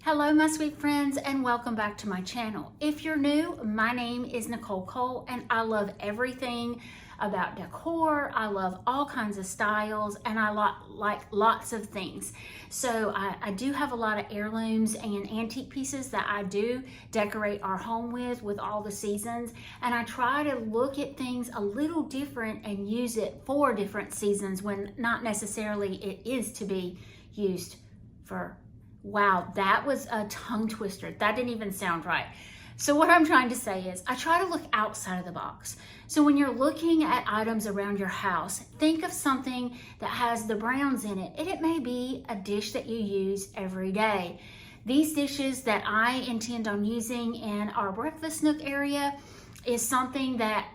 Hello my sweet friends and welcome back to my channel. If you're new, my name is Nicole Cole and I love everything about decor. I love all kinds of styles and I like lots of things. So I do have a lot of heirlooms and antique pieces that I do decorate our home with all the seasons, and I try to look at things a little different and use it for different seasons when not necessarily it is to be used for. Wow, that was a tongue twister. That didn't even sound right. So what I'm trying to say is I try to look outside of the box. So when you're looking at items around your house, think of something that has the browns in it. And it may be a dish that you use every day. These dishes that I intend on using in our breakfast nook area is something that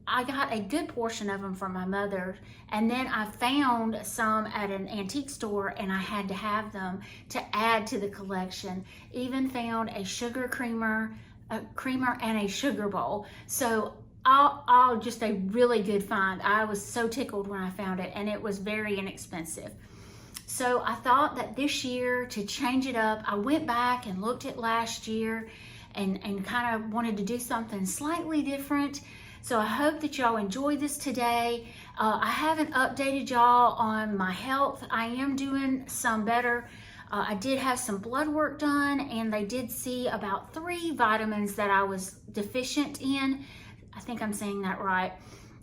I got a good portion of them from my mother, and then I found some at an antique store and I had to have them to add to the collection. Even found a sugar creamer and a sugar bowl. So all just a really good find. I was so tickled when I found it, and it was very inexpensive. So I thought that this year, to change it up, I went back and looked at last year and kind of wanted to do something slightly different. So I hope that y'all enjoy this today. I haven't updated y'all on my health. I am doing some better. I did have some blood work done, and they did see about 3 vitamins that I was deficient in. I think I'm saying that right.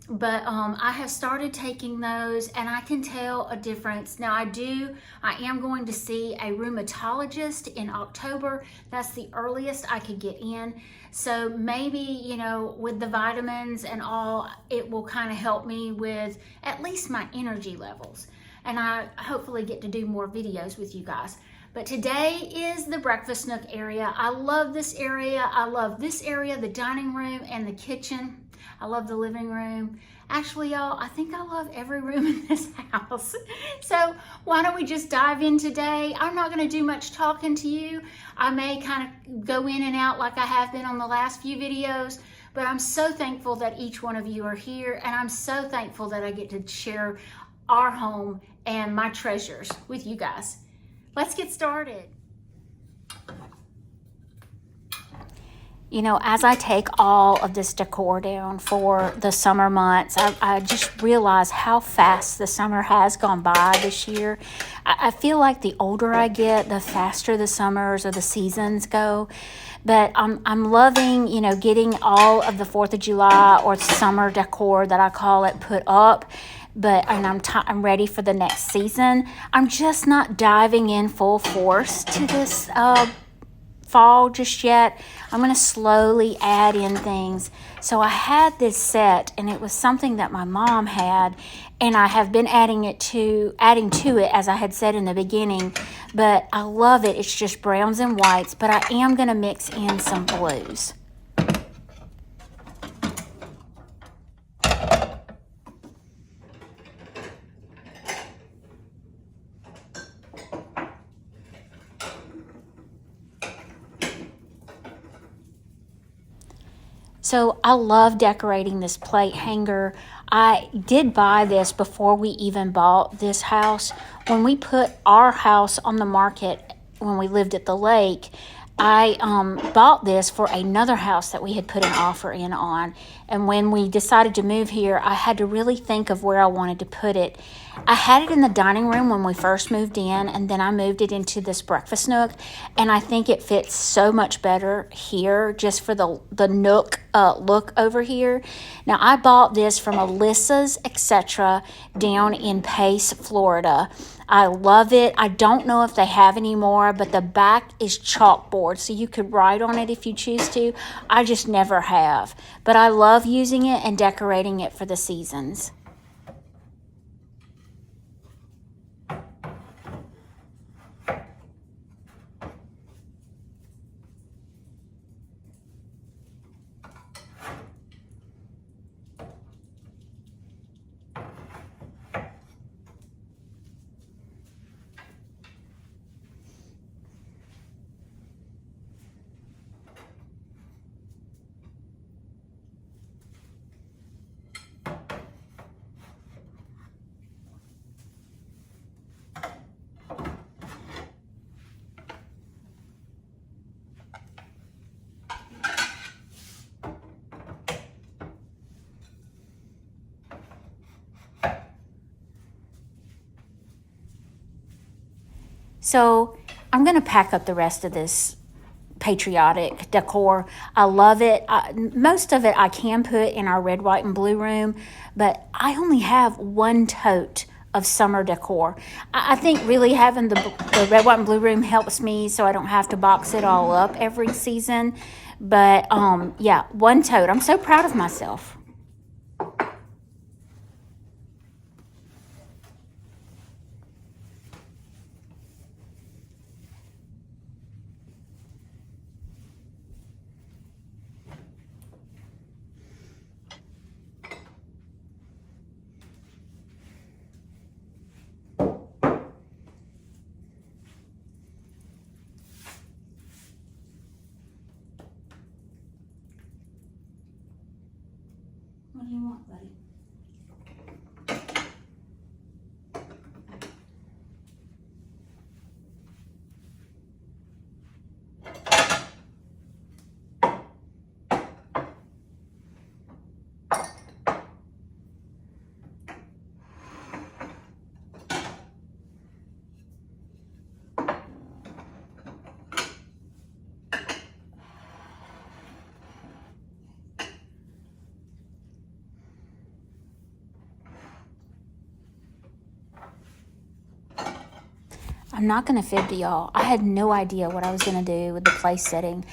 But I have started taking those and I can tell a difference. Now I am going to see a rheumatologist in October. That's the earliest I could get in. So maybe, you know, with the vitamins and all, it will kind of help me with at least my energy levels. And I hopefully get to do more videos with you guys. But today is the breakfast nook area. I love this area. I love this area, the dining room and the kitchen. I love the living room. Actually, y'all, I think I love every room in this house. So why don't we just dive in today? I'm not gonna do much talking to you. I may kind of go in and out like I have been on the last few videos, but I'm so thankful that each one of you are here, and I'm so thankful that I get to share our home and my treasures with you guys. Let's get started. You know, as I take all of this decor down for the summer months, I just realize how fast the summer has gone by this year. I feel like the older I get, the faster the summers or the seasons go. But I'm loving, you know, getting all of the 4th of July or summer decor that I call it put up. And I'm ready for the next season. I'm just not diving in full force to this fall just yet. I'm going to slowly add in things. So I had this set, and it was something that my mom had, and I have been adding to it, as I had said in the beginning, but I love it. It's just browns and whites, but I am going to mix in some blues. So I love decorating this plate hanger. I did buy this before we even bought this house. When we put our house on the market, when we lived at the lake, I bought this for another house that we had put an offer in on. And when we decided to move here, I had to really think of where I wanted to put it. I had it in the dining room when we first moved in, and then I moved it into this breakfast nook, and I think it fits so much better here just for the nook look over here. Now, I bought this from Alyssa's Etc. down in Pace, Florida. I love it. I don't know if they have any more, but the back is chalkboard, so you could write on it if you choose to. I just never have, but I love using it and decorating it for the seasons. So I'm going to pack up the rest of this patriotic decor. I love it. Most of it I can put in our red, white, and blue room, but I only have one tote of summer decor. I think really having the red, white, and blue room helps me so I don't have to box it all up every season. But yeah, one tote. I'm so proud of myself. What do you want, buddy? I'm not going to fib to y'all. I had no idea what I was going to do with the place setting.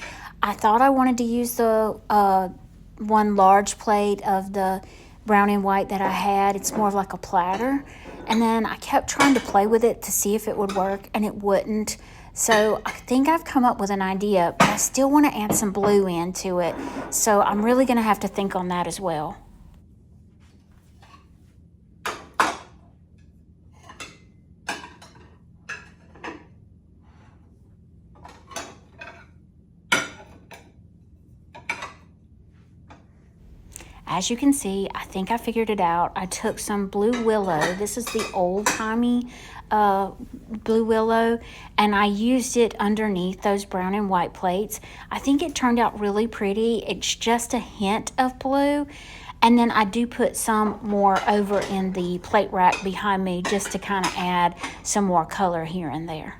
I thought I wanted to use the one large plate of the brown and white that I had. It's more of like a platter. And then I kept trying to play with it to see if it would work, and it wouldn't. So I think I've come up with an idea, but I still want to add some blue into it. So I'm really going to have to think on that as well. As you can see, I think I figured it out. I took some blue willow. This is the old-timey blue willow, and I used it underneath those brown and white plates. I think it turned out really pretty. It's just a hint of blue. And then I do put some more over in the plate rack behind me just to kind of add some more color here and there.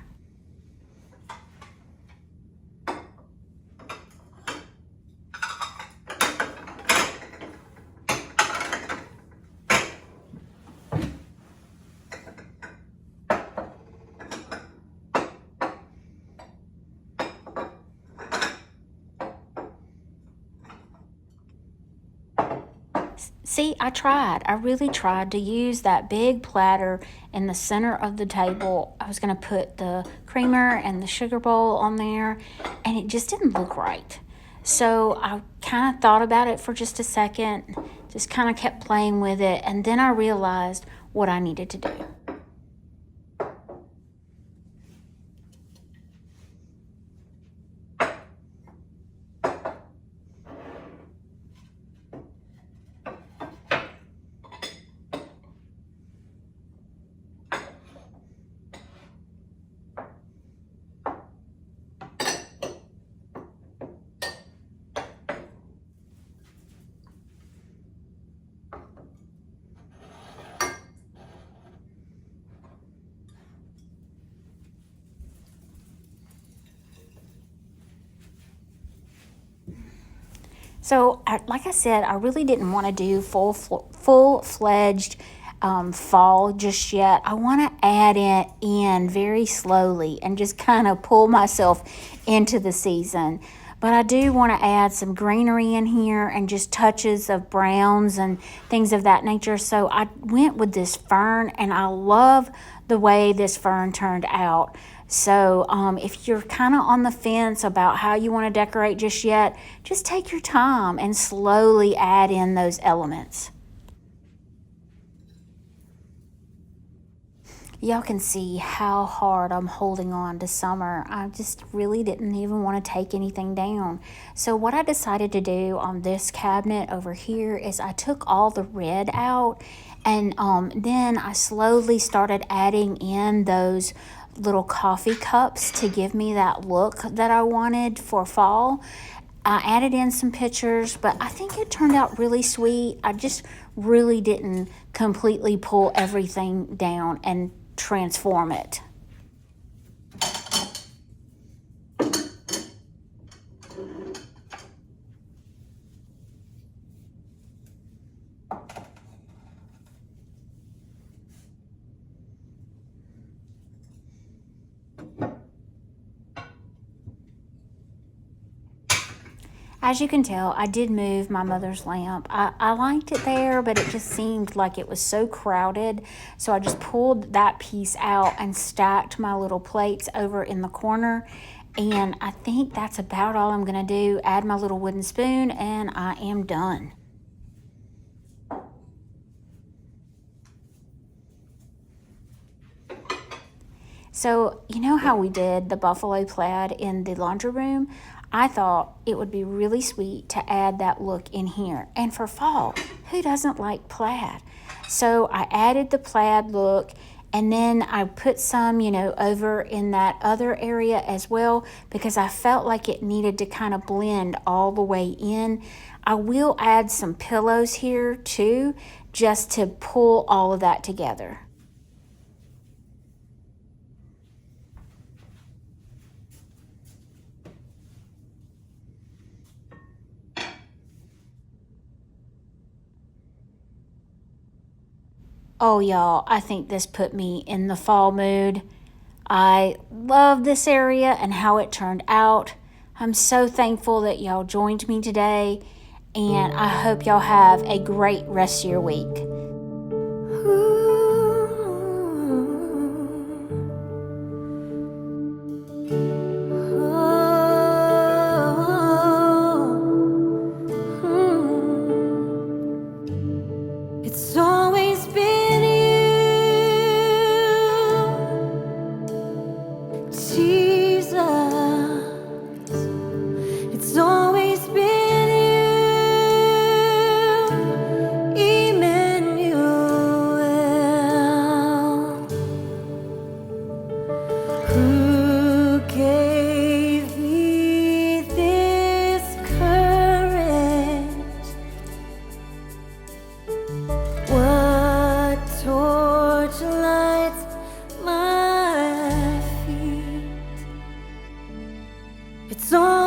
See, I tried. I really tried to use that big platter in the center of the table. I was going to put the creamer and the sugar bowl on there, and it just didn't look right. So I kind of thought about it for just a second, just kind of kept playing with it, and then I realized what I needed to do. So, like I said, I really didn't want to do full-fledged fall just yet. I want to add it in very slowly and just kind of pull myself into the season. But I do want to add some greenery in here and just touches of browns and things of that nature. So I went with this fern, and I love the way this fern turned out. So if you're kind of on the fence about how you want to decorate just yet, just take your time and slowly add in those elements. Y'all can see how hard I'm holding on to summer. I just really didn't even want to take anything down. So what I decided to do on this cabinet over here is I took all the red out, and then I slowly started adding in those little coffee cups to give me that look that I wanted for fall. I added in some pictures, but I think it turned out really sweet. I just really didn't completely pull everything down and transform it. As you can tell, I did move my mother's lamp. I liked it there, but it just seemed like it was so crowded. So I just pulled that piece out and stacked my little plates over in the corner. And I think that's about all I'm gonna do. Add my little wooden spoon and I am done. So, you know how we did the buffalo plaid in the laundry room? I thought it would be really sweet to add that look in here. And for fall, who doesn't like plaid? So I added the plaid look, and then I put some, over in that other area as well, because I felt like it needed to kind of blend all the way in. I will add some pillows here too, just to pull all of that together. Oh, y'all, I think this put me in the fall mood. I love this area and how it turned out. I'm so thankful that y'all joined me today, and I hope y'all have a great rest of your week. It's always been you, Jesus. It's always been you, Emmanuel. Who gave me this courage? What torch lights my feet? It's all